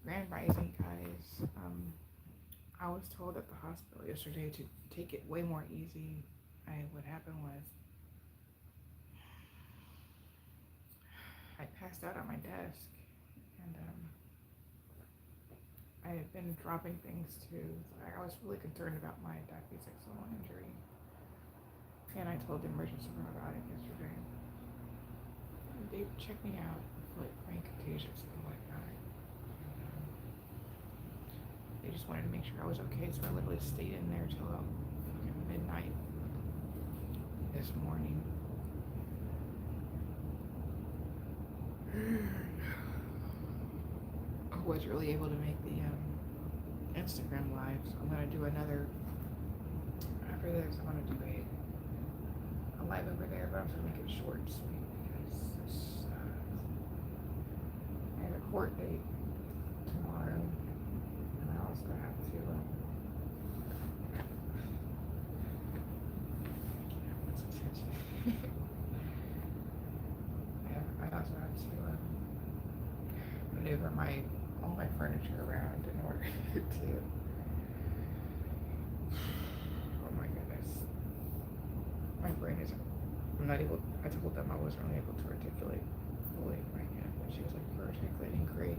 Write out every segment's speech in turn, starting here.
Grand Rising, guys. I was told at the hospital yesterday to take it way more easy. What happened was I passed out at my desk, and I had been dropping things too. I was really concerned about my diffuse axonal injury, and I told the emergency room about it yesterday. They checked me out for like brain contagious and whatnot. They just wanted to make sure I was okay, so I literally stayed in there till fucking midnight this morning. I was really able to make the Instagram live, so I'm gonna do another after this. I'm gonna do a live over there, but I'm gonna make it short and sweet because I have a court date tomorrow, and I also have to. I also have to maneuver all my furniture around in order to. Oh my goodness, my brain is. I'm not able. I told them I wasn't really able to articulate fully right yet, but she was like, "You're articulating great."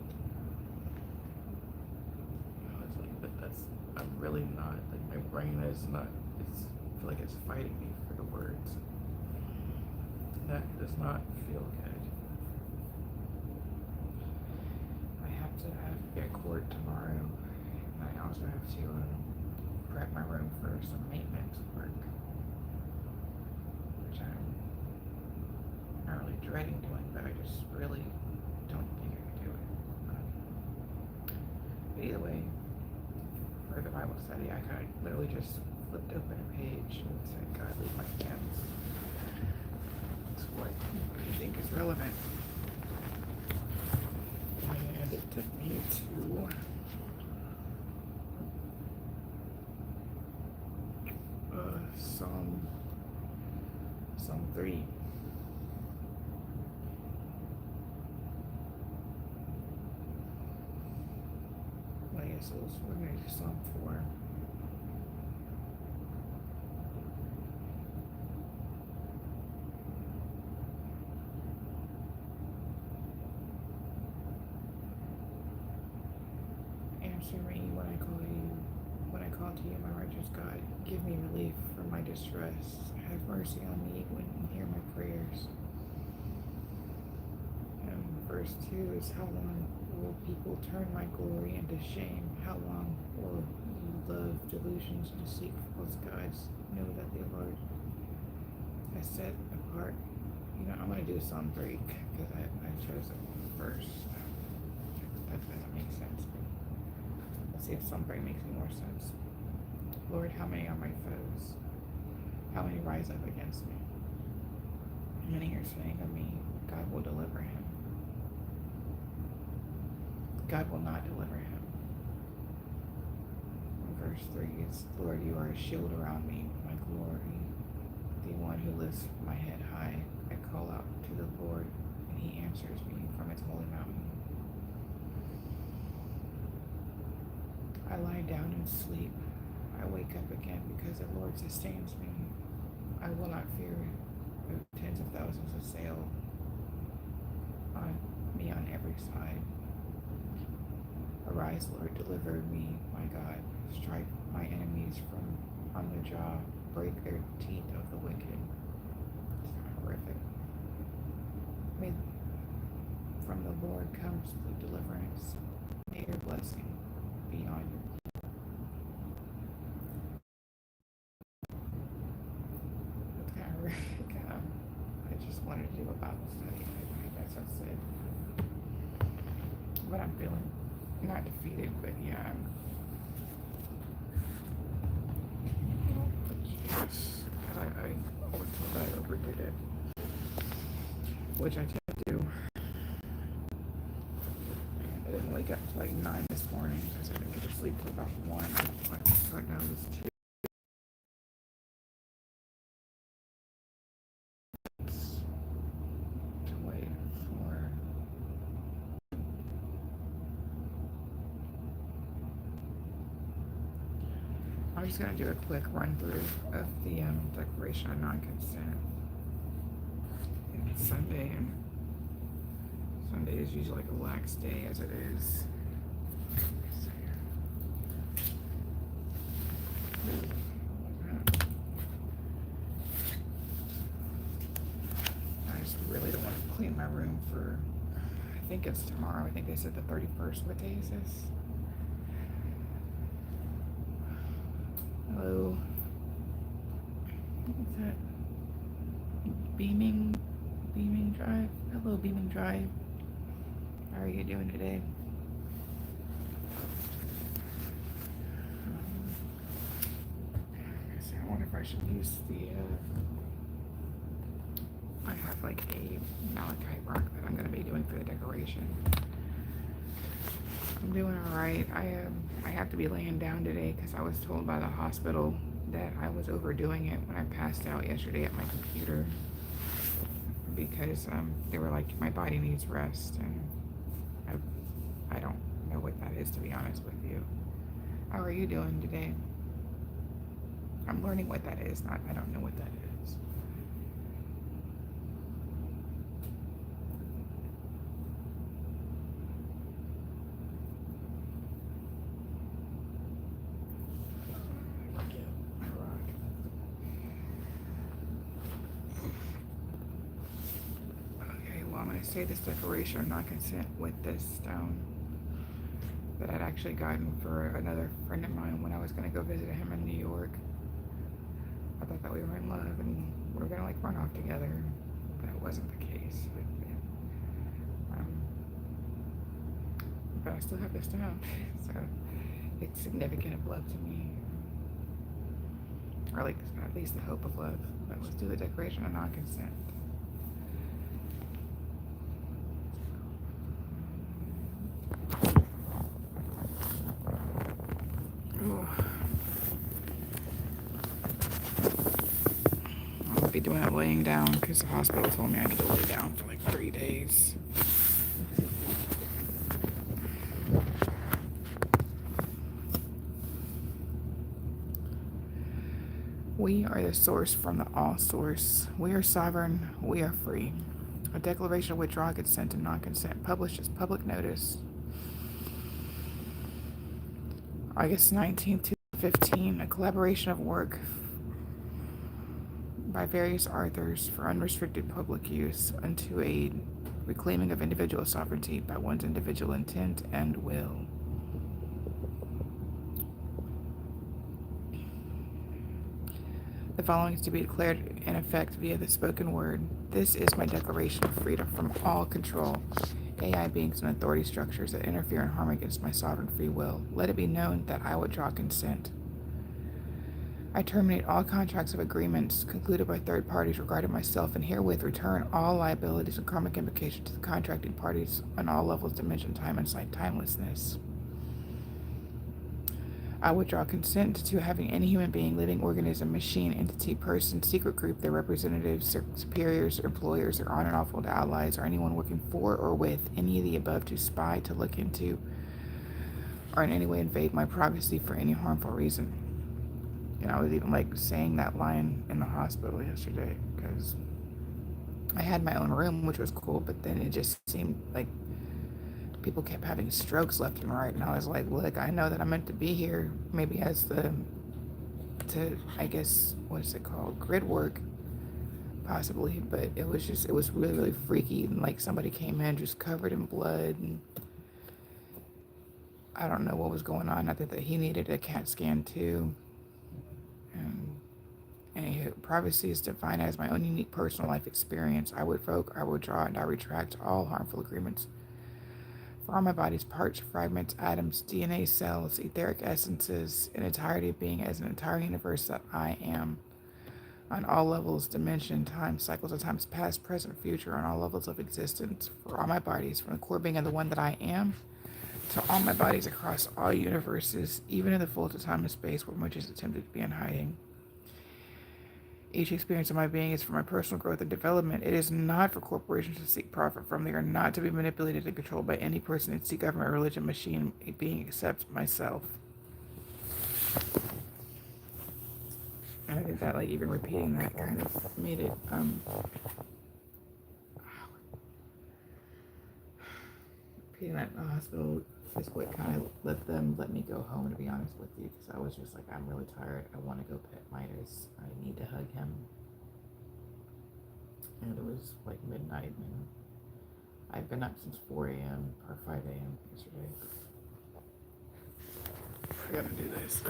I was like, "But I'm really not. Like my brain is not. I feel like it's fighting me for the words. That does not feel good." I have to get court tomorrow, and I also have to prep my room for some maintenance work, which I'm not really dreading doing, but I just really don't think I can do it. But either way, for the Bible study, I kind of literally just flipped open a page and said, "God, lead my hands to what you think is relevant." And it took me to Psalm 3. I guess we're going to do Psalm 4. Answer me when I call you. When I call to you, my righteous God, give me relief from my distress. Have mercy on me when you hear my prayers. And verse 2 is, how long will people turn my glory into shame? How long will you love delusions and seek false gods? Know that the Lord has set apart. I'm going to do Psalm 3 because I chose it first. That doesn't make sense. Let's see if Psalm 3 makes any more sense. Lord, how many are my foes? How many rise up against me? Many are saying of me, God will deliver him. God will not deliver him. Verse 3 is, Lord, you are a shield around me, my glory, the one who lifts my head high. I call out to the Lord, and he answers me from his holy mountain. I lie down and sleep. I wake up again because the Lord sustains me. I will not fear though tens of thousands assail on me on every side. Arise, Lord, deliver me, my God. Strike my enemies on the jaw. Break their teeth of the wicked. It's kind of horrific. From the Lord comes the deliverance. May your blessing be on you. That's kind of horrific. I just wanted to do a Bible study. I guess that's it. But I'm feeling not defeated, but yeah, yes, I was told I overdid it, which I tend to do. I didn't wake up till like 9 this morning because I didn't get to sleep till about 1. Right now it's 2. To wait for I'm just going to do a quick run through of the Declaration of Nonconsent. It's Sunday, and Sunday is usually like a lax day as it is. I just really don't want to clean my room for, I think it's tomorrow. I think they said the 31st. What day is this? Hello. What's that? Beaming Drive. Hello, Beaming Drive. How are you doing today? I wonder if I should use the. I have like a malachite rock that I'm going to be doing for the decoration. I'm doing all right. I have to be laying down today because I was told by the hospital that I was overdoing it when I passed out yesterday at my computer, because they were like, my body needs rest, and I don't know what that is, to be honest with you. How are you doing today? I'm learning what that is, not I don't know what that is. Okay, well, I'm going to say this Declaration of Non-Consent with this stone that I'd actually gotten for another friend of mine when I was going to go visit him in New York. I thought that we were in love and we were going to like run off together. That wasn't the case. But I still have this stone, so it's significant of love to me. Or like, at least the hope of love. But let's do the Declaration of Non-Consent. I'll be doing it laying down because the hospital told me I need to lay down for like 3 days. We are the source from the all source. We are sovereign. We are free. A declaration of withdrawal, consent, and non-consent published as public notice August 19th, 2015. A collaboration of work by various authors for unrestricted public use unto a reclaiming of individual sovereignty by one's individual intent and will. The following is to be declared in effect via the spoken word. This is my declaration of freedom from all control, AI beings and authority structures that interfere and harm against my sovereign free will. Let it be known that I withdraw consent. I terminate all contracts of agreements concluded by third parties regarding myself, and herewith return all liabilities and karmic implications to the contracting parties on all levels, dimension, time, and site timelessness. I withdraw consent to having any human being, living organism, machine, entity, person, secret group, their representatives, superiors, employers, or on and off-world allies, or anyone working for or with any of the above to spy, to look into, or in any way invade my privacy for any harmful reason. And I was even like saying that line in the hospital yesterday because I had my own room, which was cool, but then it just seemed like people kept having strokes left and right, and I was like, look, I know that I'm meant to be here, maybe as I guess, what is it called, grid work, possibly, but it was really, really freaky, and like somebody came in just covered in blood, and I don't know what was going on. I think that he needed a CAT scan too, and anywho, privacy is defined as my own unique personal life experience. I withdraw, and I retract all harmful agreements for all my body's parts, fragments, atoms, DNA cells, etheric essences, an entirety of being as an entire universe that I am, on all levels, dimension, time, cycles of times past, present, future, on all levels of existence, for all my bodies, from the core being of the one that I am, to all my bodies across all universes, even in the fullest of time and space where much is attempted to be in hiding. Each experience of my being is for my personal growth and development. It is not for corporations to seek profit from. They are not to be manipulated and controlled by any person, entity, government, religion, machine, being except myself. kind of did that, like even repeating that kind of made it, repeating that in the hospital is what kind of let me go home, to be honest with you, because I was just like, I'm really tired. I want to go pet Midas. I need to hug him. And it was like midnight, and I've been up since 4 a.m. or 5 a.m. yesterday. I gotta do this.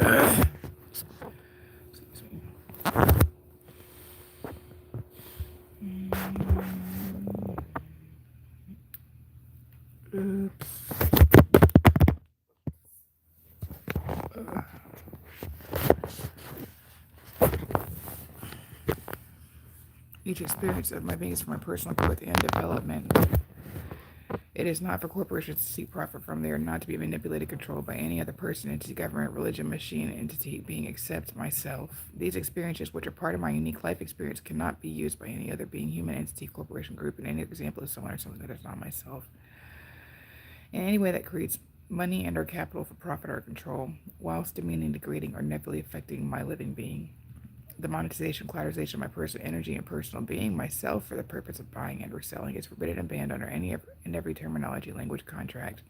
Excuse me. Oops. Each experience of my being is for my personal growth and development. It is not for corporations to seek profit from. They are not to be manipulated, controlled by any other person, entity, government, religion, machine, entity, being except myself. These experiences, which are part of my unique life experience, cannot be used by any other being, human, entity, corporation, group, in any example of someone or something that is not myself. In any way that creates money and or capital for profit or control, whilst demeaning, degrading, or negatively affecting my living being. The monetization, collateralization of my personal energy and personal being, myself, for the purpose of buying and or selling, is forbidden and banned under any and every terminology, language, contract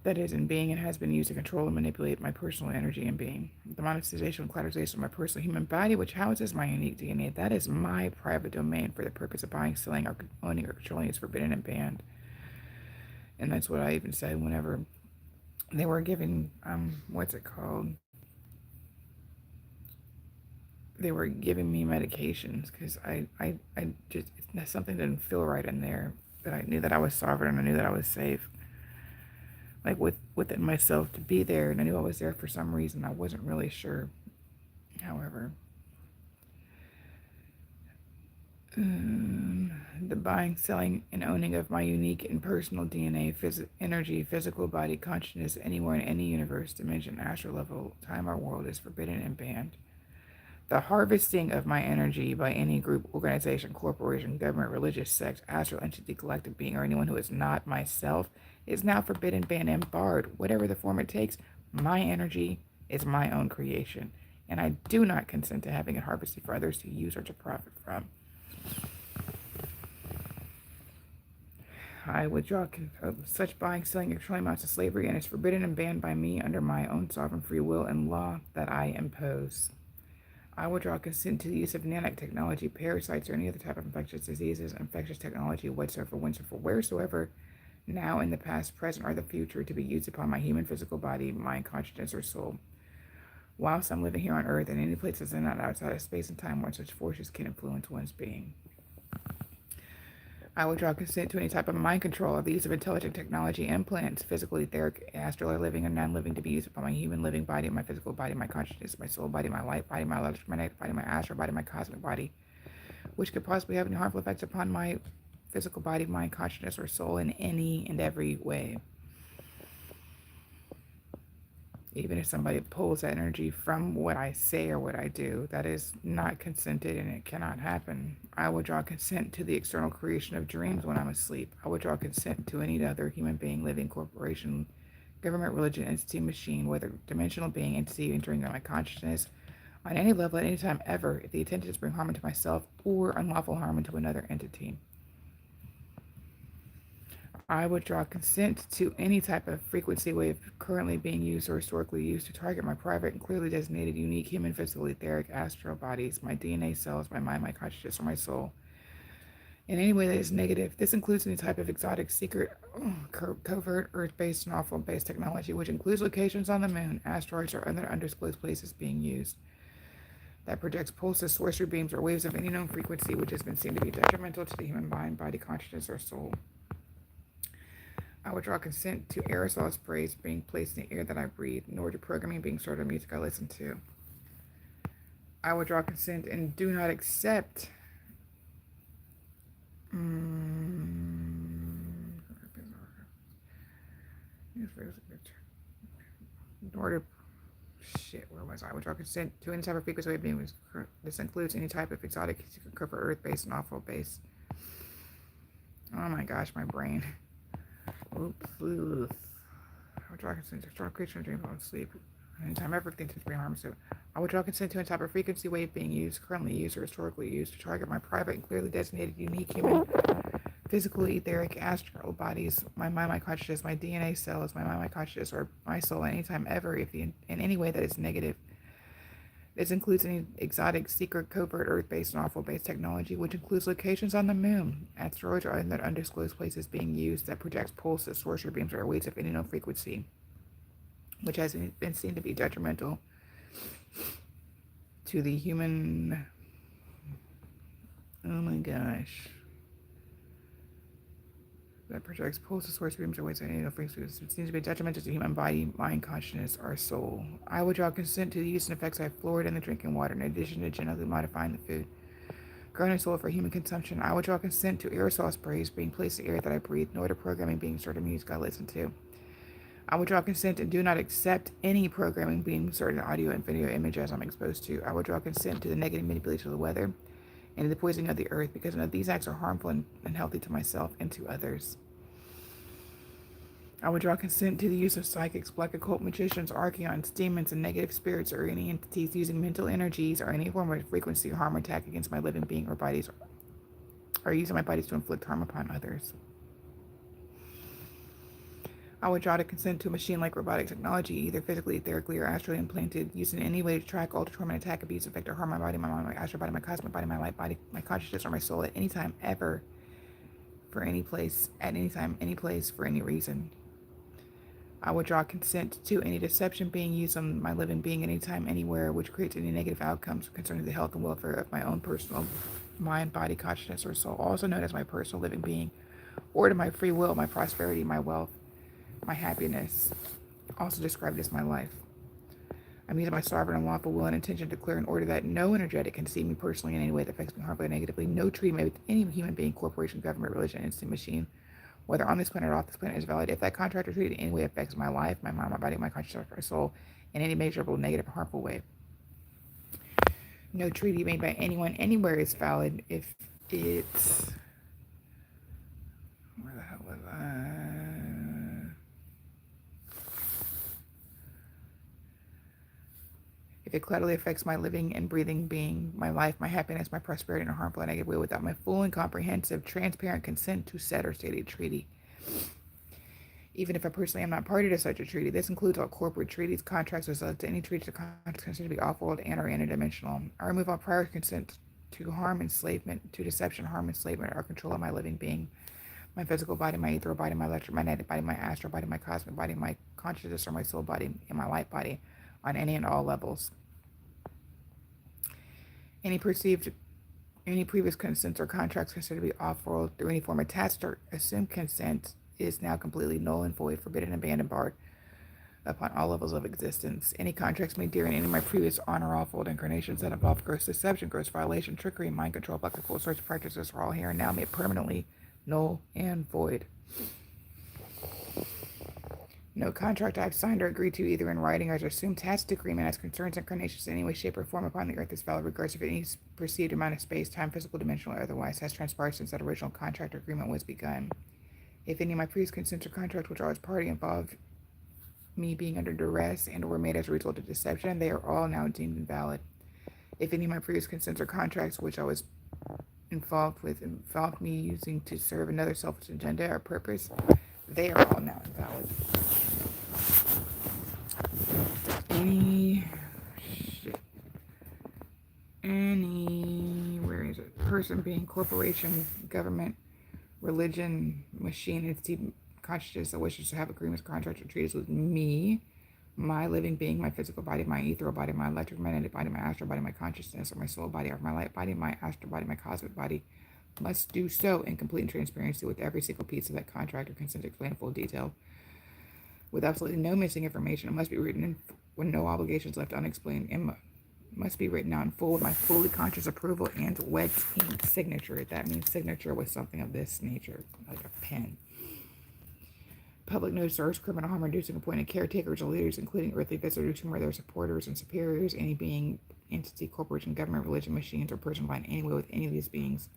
that is in being and has been used to control and manipulate my personal energy and being. The monetization and collateralization of my personal human body, which houses my unique DNA, that is my private domain for the purpose of buying, selling, or owning or controlling, is forbidden and banned. And that's what I even said whenever they were giving, what's it called? They were giving me medications because I just, something didn't feel right in there, that I knew that I was sovereign and I knew that I was safe, like within myself, to be there, and I knew I was there for some reason. I wasn't really sure. However, the buying, selling, and owning of my unique and personal DNA, energy, physical body, consciousness, anywhere in any universe, dimension, astral level, time, or world is forbidden and banned. The harvesting of my energy by any group, organization, corporation, government, religious sect, astral entity, collective being, or anyone who is not myself is now forbidden, banned, and barred. Whatever the form it takes, my energy is my own creation, and I do not consent to having it harvested for others to use or to profit from. I withdraw such buying, selling, or controlling amounts of slavery, and is forbidden and banned by me under my own sovereign free will and law that I impose. I withdraw consent to the use of nanotechnology, parasites, or any other type of infectious diseases, infectious technology whatsoever, whensoever, wheresoever, now, in the past, present, or the future, to be used upon my human physical body, mind, consciousness, or soul, whilst I'm living here on earth, in any places and not outside of space and time where such forces can influence one's being. I withdraw consent to any type of mind control or the use of intelligent technology, implants, physical, etheric, astral, or living and non-living, to be used upon my human living body, my physical body, my consciousness, my soul body, my light body, my electromagnetic body, my astral body, my cosmic body, which could possibly have any harmful effects upon my physical body, mind, consciousness, or soul in any and every way. Even if somebody pulls that energy from what I say or what I do, that is not consented and it cannot happen. I withdraw consent to the external creation of dreams when I'm asleep. I withdraw consent to any other human being, living, corporation, government, religion, entity, machine, whether dimensional being, entity, entering my consciousness on any level at any time ever, if the intention is to bring harm into myself or unlawful harm into another entity. I withdraw consent to any type of frequency wave currently being used or historically used to target my private and clearly designated unique human, physical, etheric, astral bodies, my DNA cells, my mind, my consciousness, or my soul, in any way that is negative. This includes any type of exotic, secret, covert, earth-based, and awful-based technology, which includes locations on the moon, asteroids, or other undisclosed places being used, that projects pulses, sorcery beams, or waves of any known frequency which has been seen to be detrimental to the human mind, body, consciousness, or soul. I withdraw consent to aerosol sprays being placed in the air that I breathe, nor to programming being stored on music I listen to. I withdraw consent and do not accept where was I? Withdraw consent to any type of frequency wave being. This includes any type of exotic, cover earth-based and awful-based. Oh my gosh, my brain. Oops. I withdraw consent to external creation of dreams while sleep. anytime ever if the intent to bring harm to. I withdraw consent to any type of frequency wave being used, currently used, or historically used to target my private and clearly designated unique human physical, etheric, astral bodies, my mind, my consciousness, my DNA cells, my mind, my consciousness, or my soul anytime ever if in any way that is negative. This includes any exotic, secret, covert, earth-based, and awful-based technology, which includes locations on the moon, asteroids, or other undisclosed places being used that projects pulses, sorcery beams, or waves of any known frequency, which has been seen to be detrimental to the human. Oh my gosh. That projects pulses, sorcery beams, or waves of any known frequency. It seems to be detrimental to the human body, mind, consciousness, or soul. I withdraw consent to the use and effects of fluoride in the drinking water, in addition to genetically modifying the food grown and sold for human consumption. I withdraw consent to aerosol sprays being placed in the air that I breathe, nor to programming being certain music I listen to. I withdraw consent and do not accept any programming being certain audio and video images I'm exposed to. I withdraw consent to the negative manipulation of the weather and the poisoning of the earth because none of these acts are harmful and unhealthy to myself and to others. I withdraw consent to the use of psychics, black occult magicians, archons, demons, and negative spirits, or any entities using mental energies or any form of frequency or harm or attack against my living being or bodies, or using my bodies to inflict harm upon others. I withdraw to consent to a machine-like robotic technology, either physically, etherically, or astrally implanted, used in any way to track, alter, torment, attack, abuse, affect, or harm my body, my mind, my astral body, my cosmic body, my light body, my consciousness, or my soul at any time, ever, for any place, at any time, any place, for any reason. I withdraw consent to any deception being used on my living being anytime, anywhere, which creates any negative outcomes concerning the health and welfare of my own personal mind, body, consciousness, or soul, also known as my personal living being, or to my free will, my prosperity, my wealth, my happiness, also described as my life. I'm using my sovereign and lawful will and intention to declare in order that no energetic can see me personally in any way that affects me harmfully or negatively. No treaty made with any human being, corporation, government, religion, instant machine, whether on this planet or off this planet, is valid if that contract or treaty in any way affects my life, my mind, my body, my consciousness, my soul in any measurable, negative, or harmful way. No treaty made by anyone anywhere is valid if it's... Where the hell was I? If it clearly affects my living and breathing being, my life, my happiness, my prosperity in a harmful and negative way without my full and comprehensive, transparent consent to said or stated treaty. Even if I personally am not party to such a treaty, this includes all corporate treaties, contracts, or to any treaties or contracts considered to be off-world and or interdimensional. I remove all prior consent to harm, enslavement, to deception, harm, enslavement, or control of my living being, my physical body, my ethereal body, my electromagnetic body, my astral body, my cosmic body, my consciousness or my soul body, and my light body on any and all levels. Any previous consents or contracts considered to be off-world through any form of tacit or assumed consent is now completely null and void, forbidden, abandoned, barred upon all levels of existence. Any contracts made during any of my previous on or off-world incarnations that involve gross deception, gross violation, trickery, mind control, black occult sorts of practices are all here and now made permanently null and void. No contract I have signed or agreed to, either in writing or as assumed tacit agreement as concerns incarnations in any way, shape, or form upon the earth is valid, regardless of any perceived amount of space, time, physical, dimensional, or otherwise, has transpired since that original contract or agreement was begun. If any of my previous consents or contracts which I was party involved me being under duress and or were made as a result of deception, they are all now deemed invalid. If any of my previous consents or contracts which I was involved me using to serve another selfish agenda or purpose, they are all now invalid. Where is it? Person, being, corporation, government, religion, machine, entity, consciousness that wishes to have agreements, contracts, or treaties with me, my living being, my physical body, my ethereal body, my electromagnetic body, my astral body, my consciousness, or my soul body, or my light body, my astral body, my cosmic body, must do so in complete transparency with every single piece of that contract or consent explained in full detail, with absolutely no missing information. It must be written in with no obligations left unexplained. It must be written out in full with my fully conscious approval and wet ink signature. That means signature with something of this nature, like a pen. Public notice urges criminal harm reducing appointed caretakers or leaders, including earthly visitors who are their supporters and superiors, any being, entity, corporation, government, religion, machines, or person blind any way with any of these beings.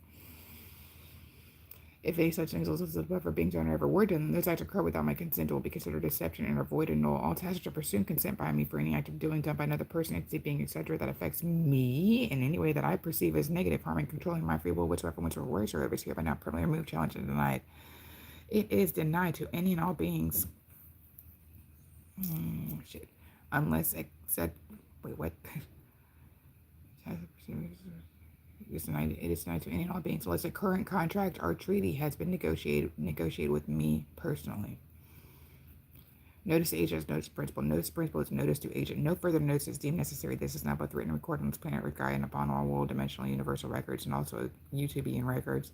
If any such things as above are being done or ever were done, those acts occur without my consent will be considered deception and are void and null. All tasks are presumed consent by me for any act of doing done by another person, entity, being, etc., that affects me in any way that I perceive as negative, harming, controlling my free will whatsoever, whatsoever is hereby now permanently removed, challenged, and denied. It is denied to any and all beings. Shit. Unless except. Wait, what? It is denied to any and all beings unless a current contract or treaty has been negotiated with me personally. Notice to agent as notice to principal. Notice to principal is notice to agent. No further notice is deemed necessary. This is now both written and recorded on this planet Earth Gaia and upon all world dimensional universal records and also YouTube records.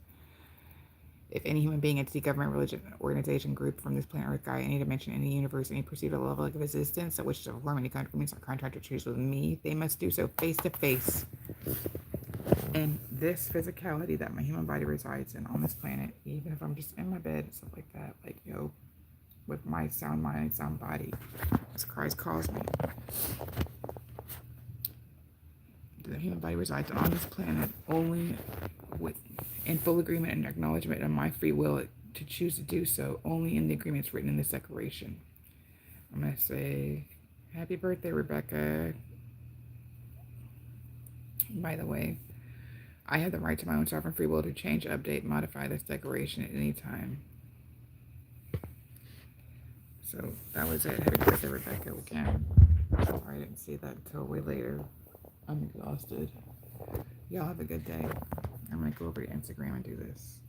If any human being, entity, government, religion, organization, group from this planet Earth Gaia, any dimension, any universe, any perceived level of existence that wishes to perform any agreements or contract or treaties with me, they must do so face to face in this physicality that my human body resides in on this planet, even if I'm just in my bed and stuff like that, like, with my sound mind, sound body, as Christ calls me. The human body resides on this planet only with in full agreement and acknowledgement of my free will to choose to do so, only in the agreements written in this declaration. I'm going to say, happy birthday, Rebecca. By the way, I have the right to my own sovereign free will to change, update, modify this declaration at any time. So that was it. Happy birthday, Rebecca, again. Sorry I didn't see that until way later. I'm exhausted. Y'all have a good day. I'm going to go over to Instagram and do this.